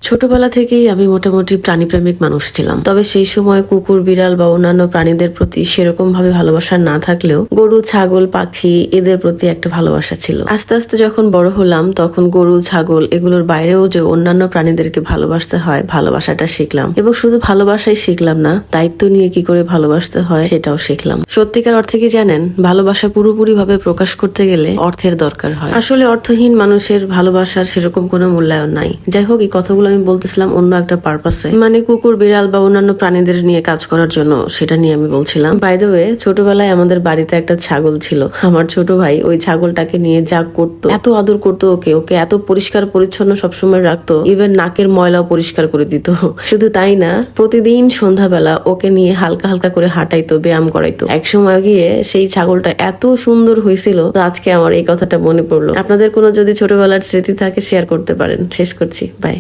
ছোটবেলা থেকেই আমি মোটামুটি প্রাণীপ্রেমিক মানুষ ছিলাম। তবে সেই সময় কুকুর, বিড়াল বা অন্যান্য প্রাণীদের প্রতি সেরকম ভাবে ভালোবাসা না থাকলেও গরু, ছাগল, পাখি এদের প্রতি একটা ভালোবাসা ছিল। আস্তে আস্তে যখন বড় হলাম তখন গরু, ছাগল এগুলোর বাইরেও যে অন্যান্য প্রাণীদেরকে ভালোবাসতে হয়, ভালোবাসাটা শিখলাম। এবং শুধু ভালোবাসাই শিখলাম না, দায়িত্ব নিয়ে কি করে ভালোবাসতে হয় সেটাও শিখলাম। সত্যিকার অর্থে কি জানেন, ভালোবাসা পুরোপুরি ভাবে প্রকাশ করতে গেলে অর্থের দরকার হয়। আসলে অর্থহীন মানুষের ভালোবাসার সেরকম কোনো মূল্যায়ন নাই। যাই হোক, এই কথাগুলো আমি বলতেছিলাম অন্য একটা পারপাসে, মানে কুকুর, বিড়াল বা অন্যান্য প্রাণীদের নিয়ে কাজ করার জন্য, সেটা নিয়ে আমি বলছিলাম। বাই দ্য ওয়ে, ছোটবেলায় আমাদের বাড়িতে একটা ছাগল ছিল। আমার ছোট ভাই ওই ছাগলটাকে নিয়ে যা করতো, এত আদর করতো ওকে ওকে এত পরিষ্কার পরিচ্ছন্ন সবসময় রাখতো, ইভেন নাকের ময়লাও পরিষ্কার করে দিত। শুধু তাই না, প্রতিদিন সন্ধ্যাবেলা ওকে নিয়ে হালকা হালকা করে হাঁটাইতো, ব্যায়াম করাইতো। একসময় গিয়ে সেই ছাগলটা এত সুন্দর হয়েছিল, তো আজকে আমার এই কথাটা মনে পড়লো। আপনাদের কোনো যদি ছোটবেলার স্মৃতি থাকে শেয়ার করতে পারেন। শেষ করছি, বাই।